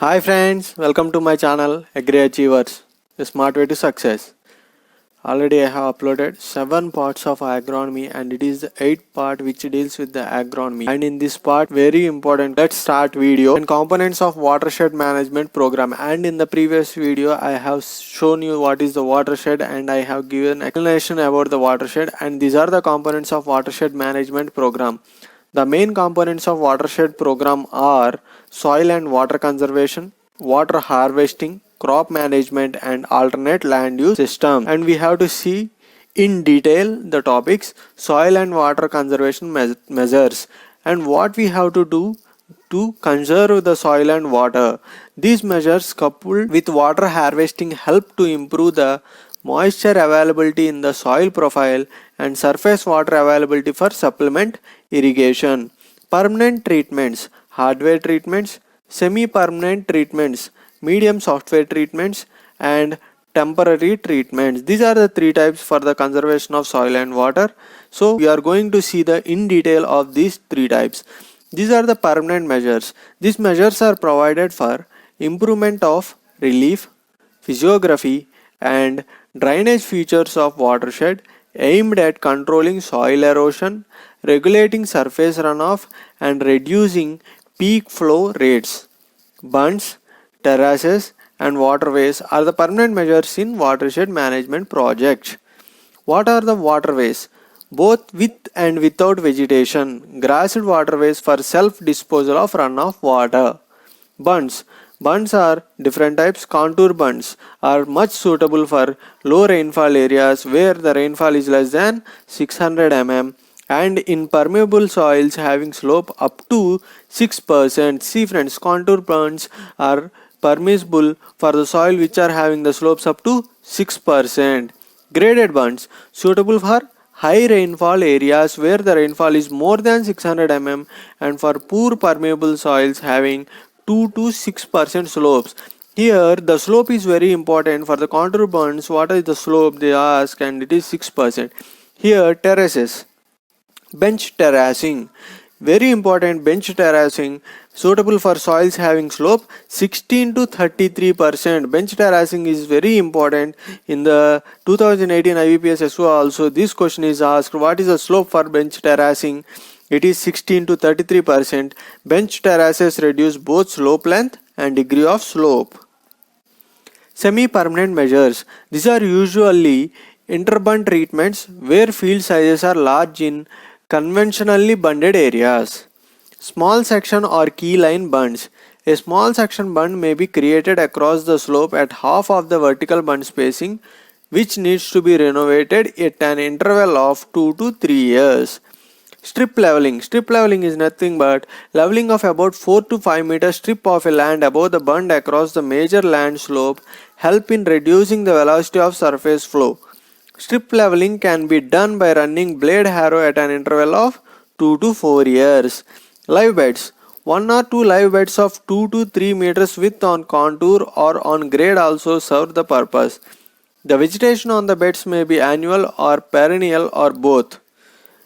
Hi friends, welcome to my channel Agri Achievers, the smart way to success. Already I have uploaded 7 parts of agronomy and it is the 8th part which deals with the agronomy. And in this part very important, let's start video and components of watershed management program. And in the previous video I have shown you what is the watershed and I have given explanation about the watershed, and these are the components of watershed management program. The main components of watershed program are soil and water conservation, water harvesting, crop management and alternate land use system. And we have to see in detail the topics soil and water conservation measures and what we have to do to conserve the soil and water. These measures coupled with water harvesting help to improve the moisture availability in the soil profile and surface water availability for supplement irrigation. Permanent treatments, hardware treatments, semi-permanent treatments, medium software treatments and temporary treatments. These are the three types for the conservation of soil and water. So we are going to see the in detail of these three types. These are the permanent measures. These measures are provided for improvement of relief, physiography and drainage features of watershed, aimed at controlling soil erosion, regulating surface runoff and reducing peak flow rates. Bunds, terraces and waterways are the permanent measures in watershed management projects. What are the waterways? Both with and without vegetation, grassed waterways for self-disposal of runoff water. Bunds. Bunds are different types. Contour bunds are much suitable for low rainfall areas where the rainfall is less than 600 mm and in permeable soils having slope up to 6%. See friends, contour bunds are permissible for the soil which are having the slopes up to 6%. Graded bunds suitable for high rainfall areas where the rainfall is more than 600 mm and for poor permeable soils having 2 to 6% slopes. Here the slope is very important. For the contour bunds, what is the slope they ask, and it is 6%. Here terraces, bench terracing, very important. Bench terracing suitable for soils having slope 16 to 33%. Bench terracing is very important. In the 2018 IBPS SO also this question is asked, what is the slope for bench terracing? It is 16 to 33%. Bench terraces reduce both slope length and degree of slope. Semi-permanent measures. These are usually interbund treatments where field sizes are large in conventionally bunded areas. Small section or key line bunds. A small section bund may be created across the slope at half of the vertical bund spacing, which needs to be renovated at an interval of 2 to 3 years. Strip leveling. Strip leveling is nothing but leveling of about 4 to 5 meter strip of a land above the bund across the major land slope help in reducing the velocity of surface flow. Strip leveling can be done by running blade harrow at an interval of 2 to 4 years. Live beds. 1 or 2 live beds of 2 to 3 meters width on contour or on grade also serve the purpose. The vegetation on the beds may be annual or perennial or both.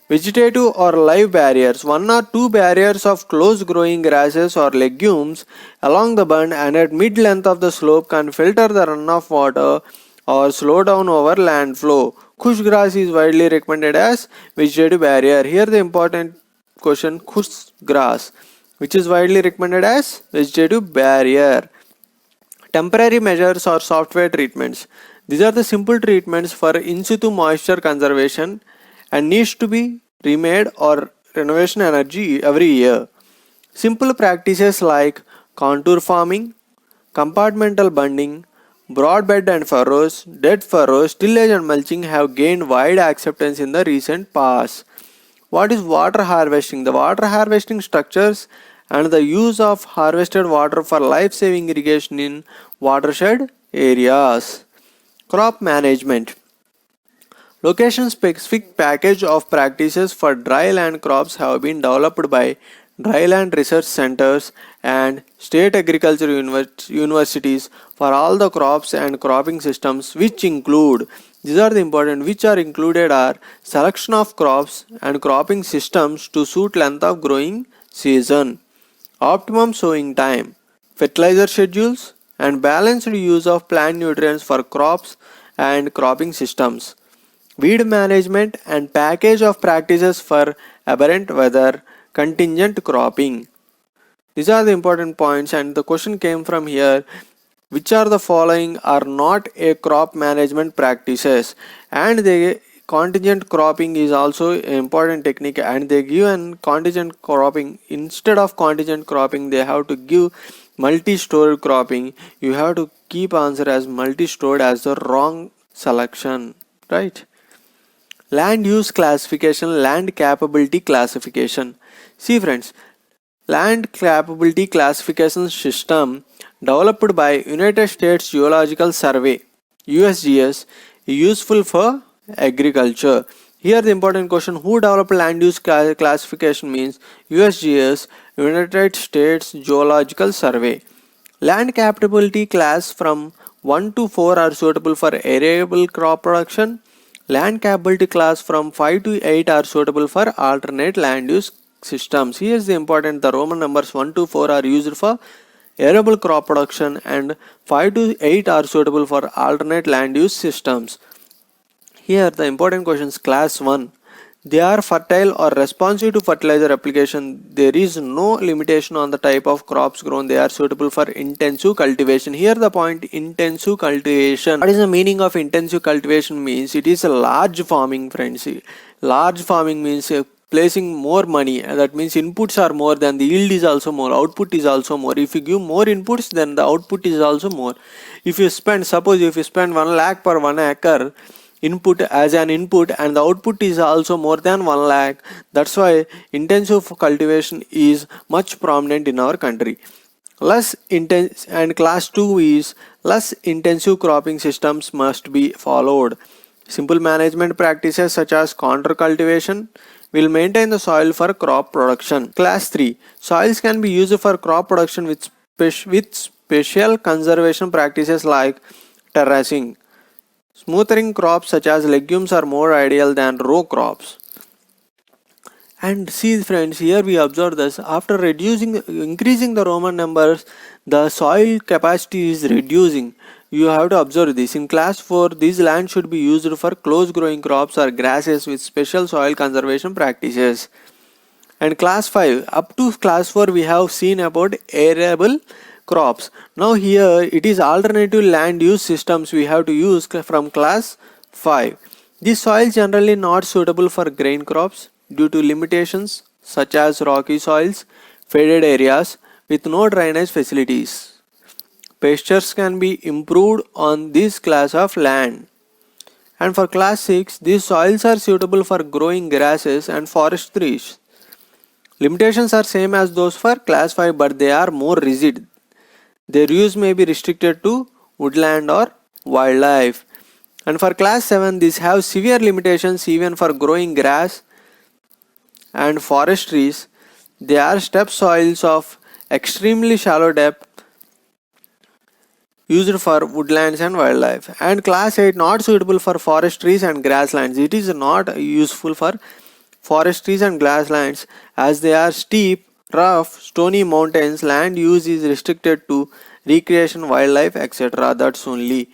Vegetative or live barriers. 1 or 2 barriers of close growing grasses or legumes along the bund and at mid length of the slope can filter the runoff water or slow down over land flow. Kush grass is widely recommended as vegetative barrier. Here the important question, kush grass, which is widely recommended as vegetative barrier. Temporary measures or software treatments. These are the simple treatments for in situ moisture conservation and needs to be remade or renovation energy every year. Simple practices like contour farming, compartmental bunding, broad bed and furrows, dead furrows, tillage and mulching have gained wide acceptance in the recent past. What is water harvesting? The water harvesting structures and the use of harvested water for life-saving irrigation in watershed areas. Crop management. Location-specific package of practices for dry land crops have been developed by dryland research centers and state agriculture universities for all the crops and cropping systems, which include, these are the important, which are included are selection of crops and cropping systems to suit length of growing season, optimum sowing time, fertilizer schedules, and balanced use of plant nutrients for crops and cropping systems, weed management, and package of practices for aberrant weather, contingent cropping. These are the important points, and the question came from here: which are the following are not a crop management practices? And the contingent cropping is also an important technique, and they give an contingent cropping. Instead of contingent cropping, they have to give multi-stored cropping. You have to keep answer as multi-stored as the wrong selection, right? Land use classification, land capability classification. See friends, land capability classification system developed by United States Geological Survey USGS is useful for agriculture. Here the important question: who developed land use classification means USGS, United States Geological Survey. Land capability class from 1 to 4 are suitable for arable crop production. Land capability class from 5 to 8 are suitable for alternate land use systems. Here is the important: the Roman numbers 1 to 4 are used for arable crop production and 5 to 8 are suitable for alternate land use systems. Here the important questions: class 1, they are fertile or responsive to fertilizer application. There is no limitation on the type of crops grown. They are suitable for intensive cultivation. Here the point: intensive cultivation. What is the meaning of intensive cultivation? Means it is a large farming, friends. Large farming means placing more money. That means inputs are more, than the yield is also more, output is also more. If you give more inputs, then the output is also more. If you spend, suppose if you spend 1 lakh per 1 acre input as an input, and the output is also more than 1 lakh, that's why intensive cultivation is much prominent in our country. Less intense, and class 2 is less intensive cropping systems must be followed. Simple management practices such as contour cultivation will maintain the soil for crop production. Class 3, soils can be used for crop production with special conservation practices like terracing. Smoothing crops such as legumes are more ideal than row crops. And see friends, here we observe this: after increasing the Roman numbers, the soil capacity is reducing. You have to observe this. In class 4, these land should be used for close growing crops or grasses with special soil conservation practices. And class 5, up to class 4 we have seen about arable crops. Now here it is alternative land use systems we have to use from class 5. These soils generally not suitable for grain crops due to limitations such as rocky soils, faded areas with no drainage facilities. Pastures can be improved on this class of land. And for class 6, these soils are suitable for growing grasses and forest trees. Limitations are same as those for class 5, but they are more rigid. Their use may be restricted to woodland or wildlife. And for class 7, these have severe limitations even for growing grass and forest trees. They are step soils of extremely shallow depth used for woodlands and wildlife. And class 8, not suitable for forest trees and grasslands. It is not useful for forest trees and grasslands as they are steep, rough, stony mountains. Land use is restricted to recreation, wildlife, etc. That's only.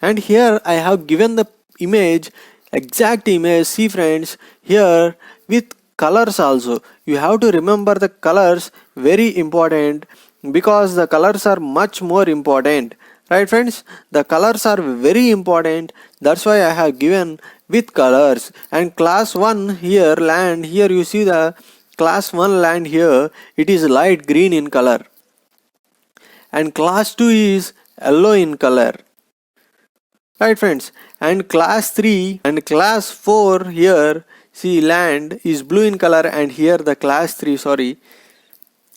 And here I have given the image, exact image. See friends, here with colors also. You have to remember the colors, very important, because the colors are much more important. Right friends, the colors are very important. That's why I have given with colors. And class 1 here land, here you see the class 1 land here, it is light green in color. And class 2 is yellow in color. Right friends, and class 3 and class 4 here, see land is blue in color, and here the class 3, sorry,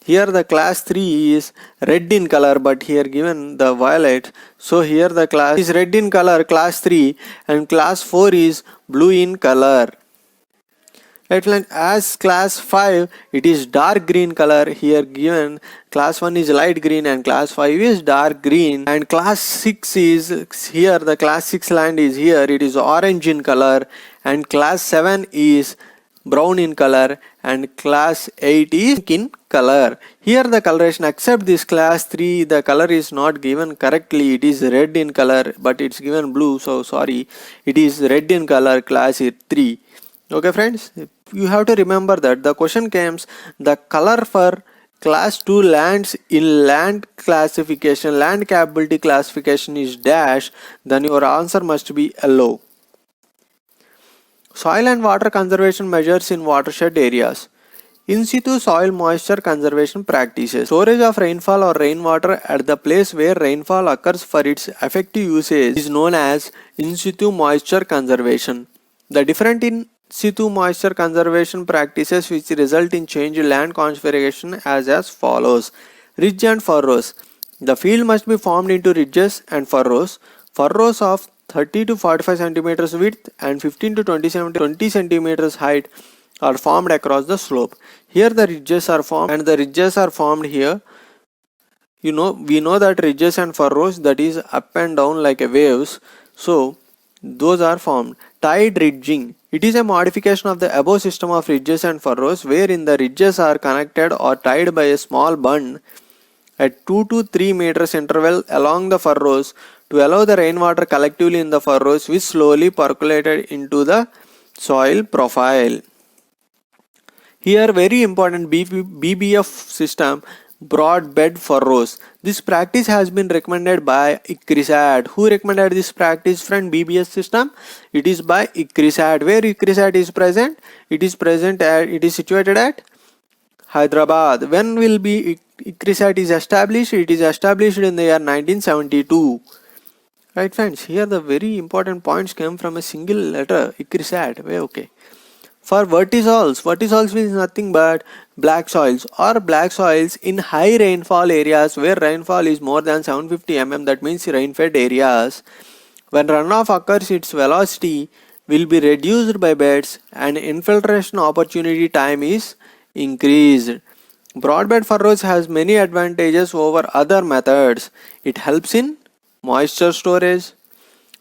here the class 3 is red in color, but here given the violet. So here the class is red in color, class 3, and class 4 is blue in color. Right, as class 5 it is dark green color. Here given class 1 is light green and class 5 is dark green. And class 6 is here, the class 6 land is here, it is orange in color. And class 7 is brown in color, and class 8 is pink in color. Here the coloration, except this class 3, the color is not given correctly. It is red in color, but it's given blue, so sorry, it is red in color, class 3. Okay friends, you have to remember that the question comes, the color for class 2 lands in land classification, land capability classification is dash, then your answer must be yellow. Soil and water conservation measures in watershed areas. In situ soil moisture conservation practices. Storage of rainfall or rainwater at the place where rainfall occurs for its effective usage is known as in situ moisture conservation. The different in situ moisture conservation practices which result in change in land configuration as follows. Ridge and furrows. The field must be formed into ridges and furrows. Furrows of 30 to 45 centimeters width and 15 to 20 centimeters height are formed across the slope. Here the ridges are formed, and the ridges are formed here. We know that ridges and furrows, that is up and down like a waves. So those are formed. Tide ridging. It is a modification of the above system of ridges and furrows, wherein the ridges are connected or tied by a small bund at 2 to 3 meters interval along the furrows to allow the rainwater collectively in the furrows, which slowly percolated into the soil profile. Here very important BBF system, broad bed furrows. This practice has been recommended by ICRISAT. Who recommended this practice, friend? BBS system. It is by ICRISAT. Where ICRISAT is present? It is situated at Hyderabad. When will be ICRISAT is established? It is established in the year 1972. Right friends, here the very important points came from a single letter, ICRISAT. Okay. For vertisols means nothing but black soils in high rainfall areas where rainfall is more than 750 mm, that means rain-fed areas. When runoff occurs, its velocity will be reduced by beds and infiltration opportunity time is increased. Broadbed furrows has many advantages over other methods. It helps in moisture storage,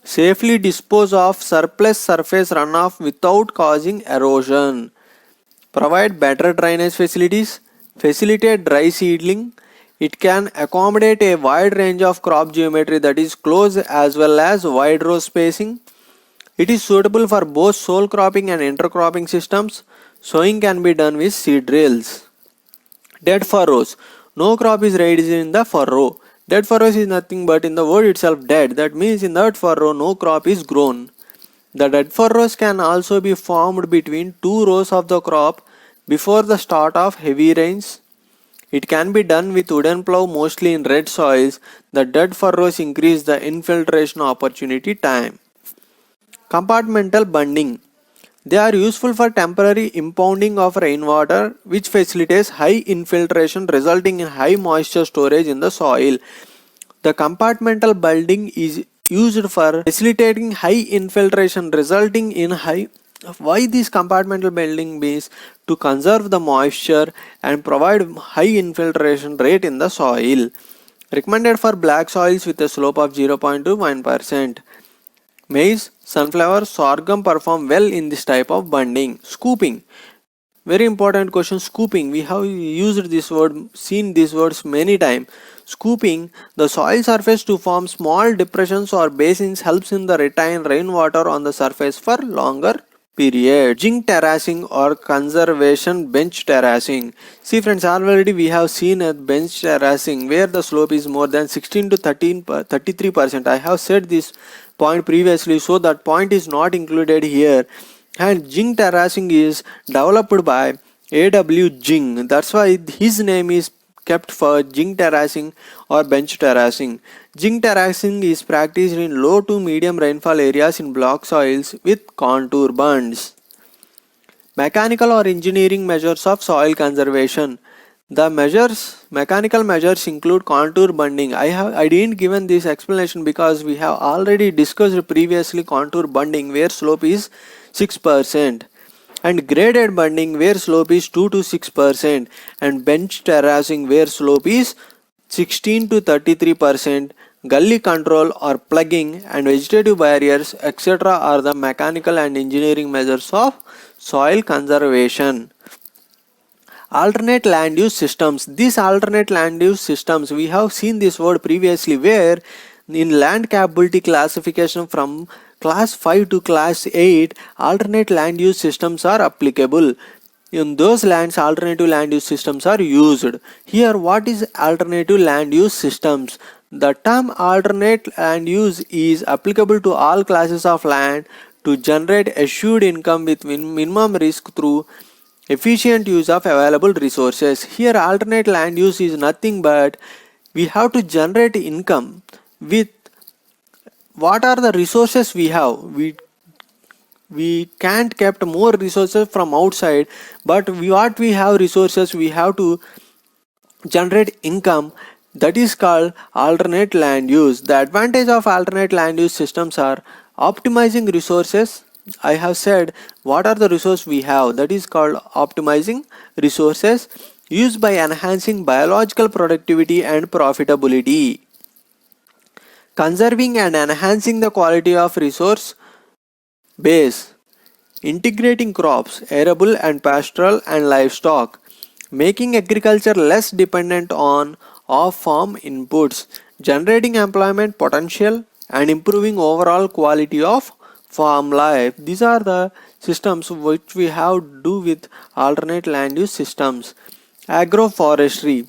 safely dispose of surplus surface runoff without causing erosion, provide better drainage facilities, facilitate dry seedling. It can accommodate a wide range of crop geometry, that is close as well as wide row spacing. It is suitable for both sole cropping and intercropping systems. Sowing can be done with seed drills. Dead furrows. No crop is raised in the furrow. Dead furrows is nothing but in the word itself dead, that means in that furrow no crop is grown. The dead furrows can also be formed between two rows of the crop before the start of heavy rains. It can be done with wooden plough, mostly in red soils. The dead furrows increase the infiltration opportunity time. Compartmental bunding. They are useful for temporary impounding of rainwater, which facilitates high infiltration resulting in high moisture storage in the soil. The compartmental bunding is used for facilitating high infiltration resulting in high. Why this compartmental bunding means? To conserve the moisture and provide high infiltration rate in the soil. Recommended for black soils with a slope of 0.21%. Maize, sunflower, sorghum perform well in this type of bunding. Scooping. Very important question, scooping. We have used this word, seen these words many times. Scooping, the soil surface to form small depressions or basins helps in the retain rainwater on the surface for longer period. Zinc terracing or conservation bench terracing. See friends, already we have seen a bench terracing where the slope is more than 16 to 33%. I have said this point previously, so that point is not included here. And zinc terracing is developed by A.W. Jing. That's why his name is kept for zinc terracing or bench terracing. Zinc terracing is practiced in low to medium rainfall areas in block soils with contour bunds. Mechanical or engineering measures of soil conservation. The mechanical measures include contour bunding. I didn't given this explanation because we have already discussed previously contour bunding where slope is 6%, and graded bunding where slope is 2 to 6%, and bench terracing where slope is 16 to 33%. Gully control or plugging and vegetative barriers etc. are the mechanical and engineering measures of soil conservation. Alternate land use systems. These alternate land use systems, we have seen this word previously, where in land capability classification from class 5 to class 8, alternate land use systems are applicable. In those lands, alternative land use systems are used. Here, what is alternative land use systems? The term alternate land use is applicable to all classes of land to generate assured income with minimum risk through efficient use of available resources. Here, alternate land use is nothing but we have to generate income with what are the resources we have. We can't kept more resources from outside, but what we have resources, we have to generate income. That is called alternate land use. The advantage of alternate land use systems are optimizing resources. I have said what are the resources we have, that is called optimizing resources, used by enhancing biological productivity and profitability. Conserving and enhancing the quality of resource base, integrating crops, arable and pastoral and livestock, making agriculture less dependent on off-farm inputs, generating employment potential and improving overall quality of farm life. These are the systems which we have to do with alternate land use systems. Agroforestry.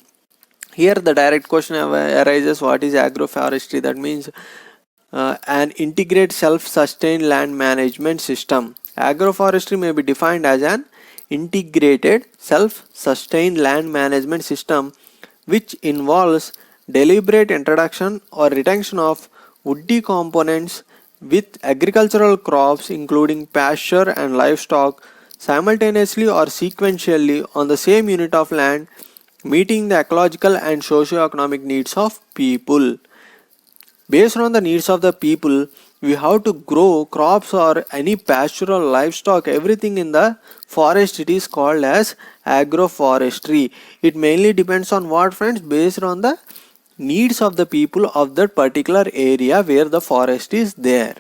Here the direct question arises, what is agroforestry? That means an integrated self-sustained land management system. Agroforestry may be defined as an integrated self-sustained land management system which involves deliberate introduction or retention of woody components with agricultural crops including pasture and livestock simultaneously or sequentially on the same unit of land, meeting the ecological and socio-economic needs of people. Based on the needs of the people, we have to grow crops or any pastoral livestock, everything in the forest. It is called as agroforestry. It mainly depends on what, friends? Based on the needs of the people of that particular area where the forest is there.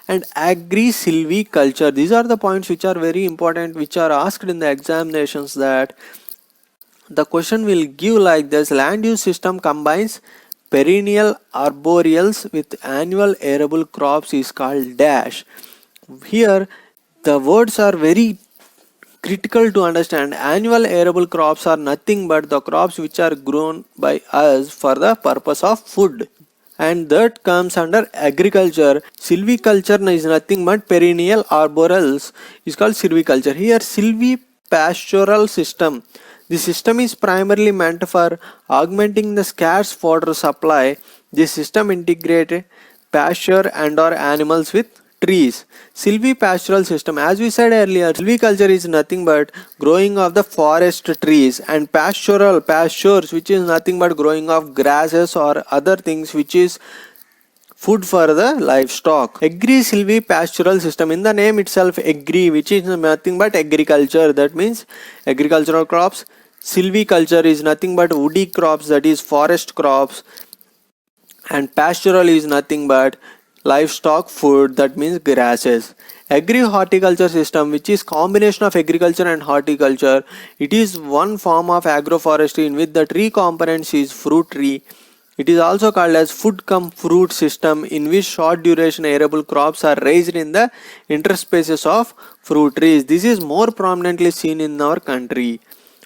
And agri-silviculture. These are the points which are very important, which are asked in the examinations. That the question will give like this: land use system combines perennial arboreals with annual arable crops is called dash. Here the words are very critical to understand. Annual arable crops are nothing but the crops which are grown by us for the purpose of food, and that comes under agriculture. Silviculture is nothing but perennial arboreals is called silviculture. Here silvipastoral system. The system is primarily meant for augmenting the scarce fodder supply. This system integrates pasture and or animals with trees. Silvipastoral system, as we said earlier, silviculture is nothing but growing of the forest trees, and pastoral pastures, which is nothing but growing of grasses or other things which is food for the livestock. Agri-silvipastoral system, in the name itself, agri, which is nothing but agriculture, that means agricultural crops. Silviculture is nothing but woody crops, that is forest crops, and pastoral is nothing but livestock food, that means grasses. Agri-horticulture system, which is combination of agriculture and horticulture. It is one form of agroforestry in which the tree components is fruit tree. It is also called as food cum fruit system, in which short duration arable crops are raised in the interspaces of fruit trees. This is more prominently seen in our country.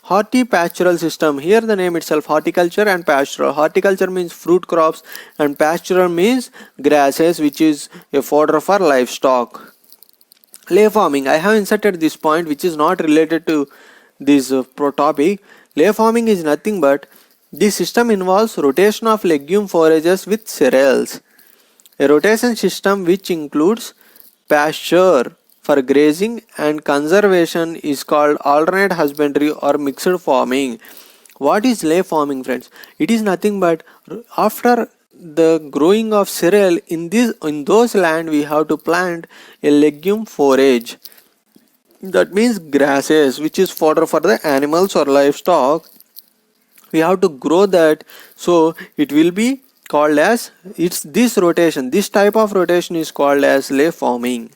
Hortipastoral system, here the name itself, horticulture and pastoral. Horticulture means fruit crops and pastoral means grasses, which is a fodder for livestock. Lay farming, I have inserted this point which is not related to this topic. Lay farming is nothing but this system involves rotation of legume forages with cereals. A rotation system which includes pasture for grazing and conservation is called alternate husbandry or mixed farming. What is lay farming, friends? It is nothing but after the growing of cereal in those land, we have to plant a legume forage. That means grasses, which is fodder for the animals or livestock. We have to grow that, so it will be called as, it's this rotation, this type of rotation is called as lay farming.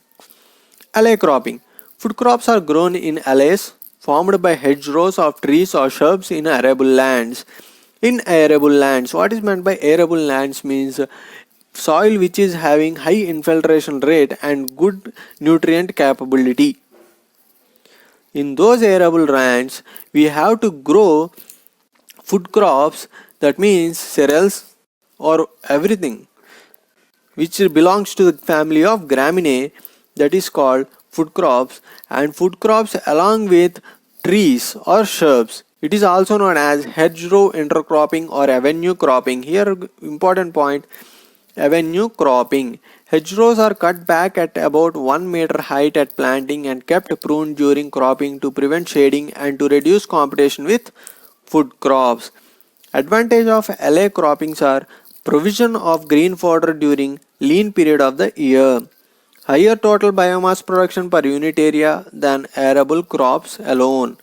Alley cropping, Food crops are grown in alleys formed by hedgerows of trees or shrubs in arable lands. In arable lands, what is meant by arable lands means soil which is having high infiltration rate and good nutrient capability. In those arable lands, we have to grow food crops, that means cereals or everything which belongs to the family of graminae, that is called food crops, and food crops along with trees or shrubs. It is also known as hedgerow intercropping or avenue cropping. Here important point, avenue cropping. Hedgerows are cut back at about 1 meter height at planting and kept pruned during cropping to prevent shading and to reduce competition with food crops. Advantage of alley croppings are provision of green fodder during lean period of the year, higher total biomass production per unit area than arable crops alone,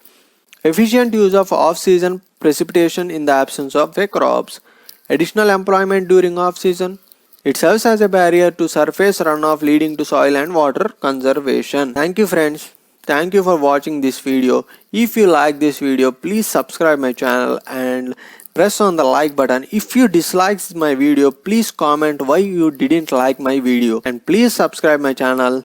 efficient use of off-season precipitation in the absence of crops, additional employment during off-season. It serves as a barrier to surface runoff leading to soil and water conservation. Thank you friends. Thank you for watching this video. If you like this video, please subscribe my channel and press on the like button. If you dislike my video, please comment why you didn't like my video and please subscribe my channel.